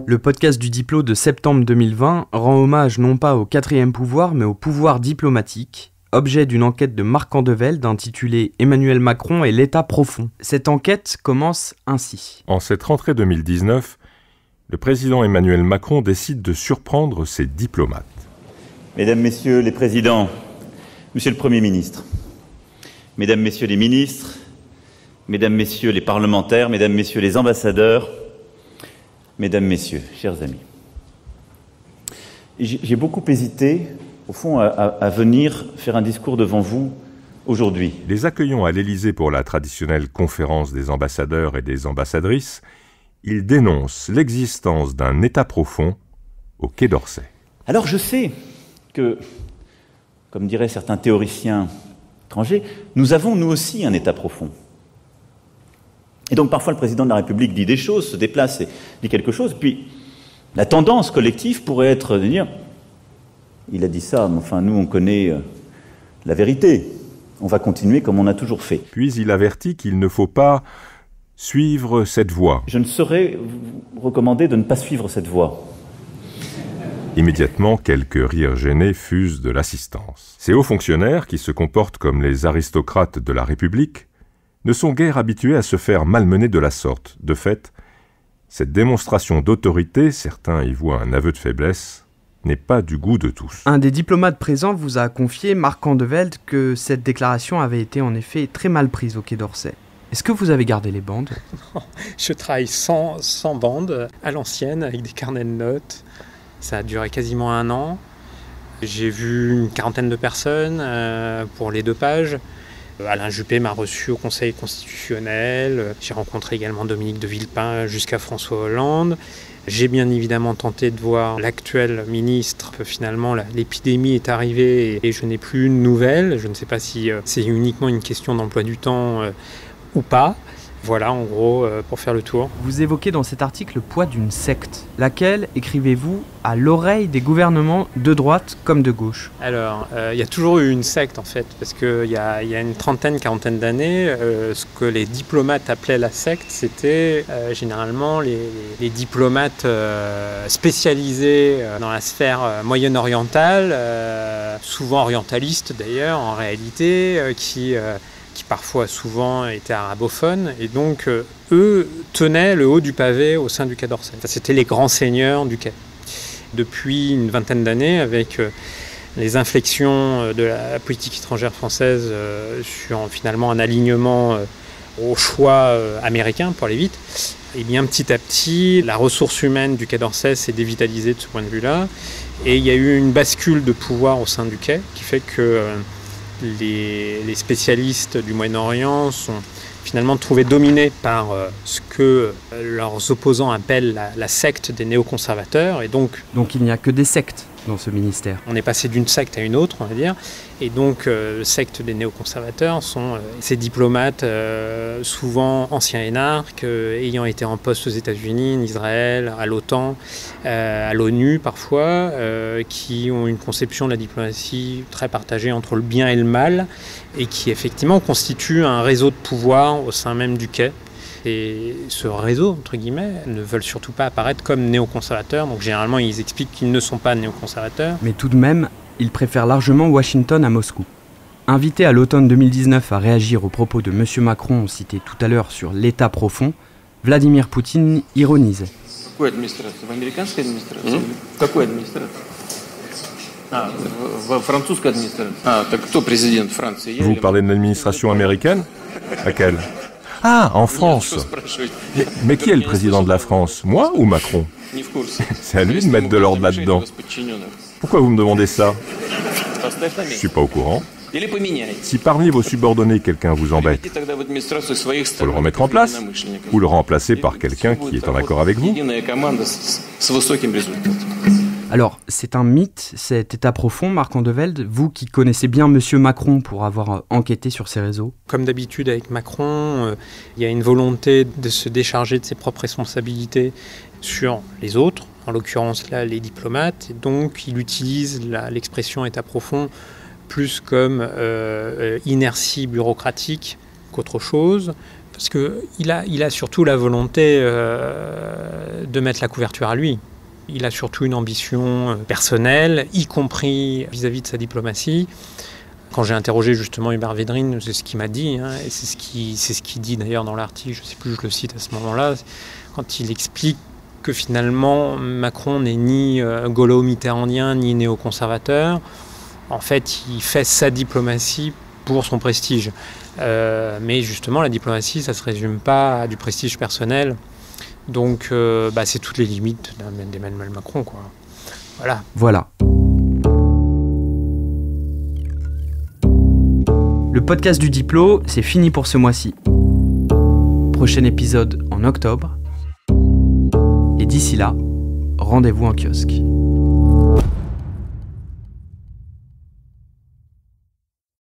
Le podcast du Diplo de septembre 2020 rend hommage non pas au quatrième pouvoir, mais au pouvoir diplomatique, objet d'une enquête de Marc Andevelde intitulée « Emmanuel Macron et l'État profond ». Cette enquête commence ainsi. En cette rentrée 2019, le président Emmanuel Macron décide de surprendre ses diplomates. Mesdames, Messieurs les présidents, Monsieur le Premier ministre, Mesdames, Messieurs les ministres, Mesdames, Messieurs les parlementaires, Mesdames, Messieurs les ambassadeurs, Mesdames, Messieurs, chers amis. J'ai beaucoup hésité, au fond, à venir faire un discours devant vous aujourd'hui. Les accueillons à l'Élysée pour la traditionnelle conférence des ambassadeurs et des ambassadrices. Ils dénoncent l'existence d'un État profond au Quai d'Orsay. Alors je sais que, comme diraient certains théoriciens étrangers, nous avons nous aussi un État profond. Et donc parfois le président de la République dit des choses, se déplace et dit quelque chose, puis la tendance collective pourrait être de dire « il a dit ça, mais enfin nous on connaît la vérité, on va continuer comme on a toujours fait ». Puis il avertit qu'il ne faut pas suivre cette voie. Je ne saurais vous recommander de ne pas suivre cette voie. Immédiatement, quelques rires gênés fusent de l'assistance. Ces hauts fonctionnaires, qui se comportent comme les aristocrates de la République, ne sont guère habitués à se faire malmener de la sorte. De fait, cette démonstration d'autorité, certains y voient un aveu de faiblesse, n'est pas du goût de tous. Un des diplomates présents vous a confié, Marc Andevelde, que cette déclaration avait été en effet très mal prise au Quai d'Orsay. Est-ce que vous avez gardé les bandes ? Je travaille sans bande, à l'ancienne, avec des carnets de notes. Ça a duré quasiment 1 an. J'ai vu une 40aine de personnes pour les 2 pages. Alain Juppé m'a reçu au Conseil constitutionnel. J'ai rencontré également Dominique de Villepin jusqu'à François Hollande. J'ai bien évidemment tenté de voir l'actuel ministre. Finalement, l'épidémie est arrivée et je n'ai plus de nouvelles. Je ne sais pas si c'est uniquement une question d'emploi du temps ou pas. Voilà, en gros, pour faire le tour. Vous évoquez dans cet article le poids d'une secte, laquelle, écrivez-vous, à l'oreille des gouvernements de droite comme de gauche. Alors, il y a toujours eu une secte, en fait, parce qu'il y a une trentaine, quarantaine d'années, ce que les diplomates appelaient la secte, c'était généralement les diplomates spécialisés dans la sphère moyen-orientale, souvent orientalistes d'ailleurs, en réalité, qui parfois souvent étaient arabophones, et donc eux tenaient le haut du pavé au sein du Quai d'Orsay. Enfin, c'était les grands seigneurs du Quai. Depuis une vingtaine d'années, avec les inflexions de la politique étrangère française sur finalement un alignement au choix américain, pour aller vite, et bien petit à petit, la ressource humaine du Quai d'Orsay s'est dévitalisée de ce point de vue-là, et il y a eu une bascule de pouvoir au sein du Quai qui fait que les spécialistes du Moyen-Orient sont finalement trouvés dominés par ce que leurs opposants appellent la secte des néoconservateurs. Et donc il n'y a que des sectes dans ce ministère. On est passé d'une secte à une autre, on va dire. Et donc, secte des néoconservateurs sont ces diplomates, souvent anciens énarques, ayant été en poste aux États-Unis, en Israël, à l'OTAN, à l'ONU parfois, qui ont une conception de la diplomatie très partagée entre le bien et le mal, et qui effectivement constituent un réseau de pouvoir au sein même du Quai. Et ce réseau, entre guillemets, ne veulent surtout pas apparaître comme néoconservateurs. Donc généralement, ils expliquent qu'ils ne sont pas néoconservateurs. Mais tout de même, ils préfèrent largement Washington à Moscou. Invité à l'automne 2019 à réagir aux propos de M. Macron, cité tout à l'heure sur l'État profond, Vladimir Poutine ironisait. Какой администрация? В американской администрации? Какой администрации? В французской администрации. Так кто президент Франции? Vous parlez de l'administration américaine ? Laquelle ? Ah, en France. Mais qui est le président de la France ? Moi ou Macron ? C'est à lui de mettre de l'ordre là-dedans. Pourquoi vous me demandez ça ? Je suis pas au courant. Si parmi vos subordonnés quelqu'un vous embête, faut le remettre en place ou le remplacer par quelqu'un qui est en accord avec vous. Alors, c'est un mythe, cet État profond, Marc Andevelde, vous qui connaissez bien M. Macron pour avoir enquêté sur ses réseaux. Comme d'habitude avec Macron, il y a une volonté de se décharger de ses propres responsabilités sur les autres, en l'occurrence là les diplomates, et donc il utilise l'expression État profond plus comme inertie bureaucratique qu'autre chose, Parce qu'il a surtout la volonté de mettre la couverture à lui. Il a surtout une ambition personnelle, y compris vis-à-vis de sa diplomatie. Quand j'ai interrogé justement Hubert Védrine, c'est ce qu'il m'a dit, hein, et c'est ce qu'il dit d'ailleurs dans l'article, je ne sais plus, je le cite à ce moment-là, quand il explique que finalement Macron n'est ni gaulo-mitterrandien ni néoconservateur. En fait, il fait sa diplomatie pour son prestige. Mais justement, la diplomatie, ça ne se résume pas à du prestige personnel. Donc, c'est toutes les limites d'Emmanuel Macron, quoi. Voilà. Le podcast du Diplo, c'est fini pour ce mois-ci. Prochain épisode en octobre. Et d'ici là, rendez-vous en kiosque.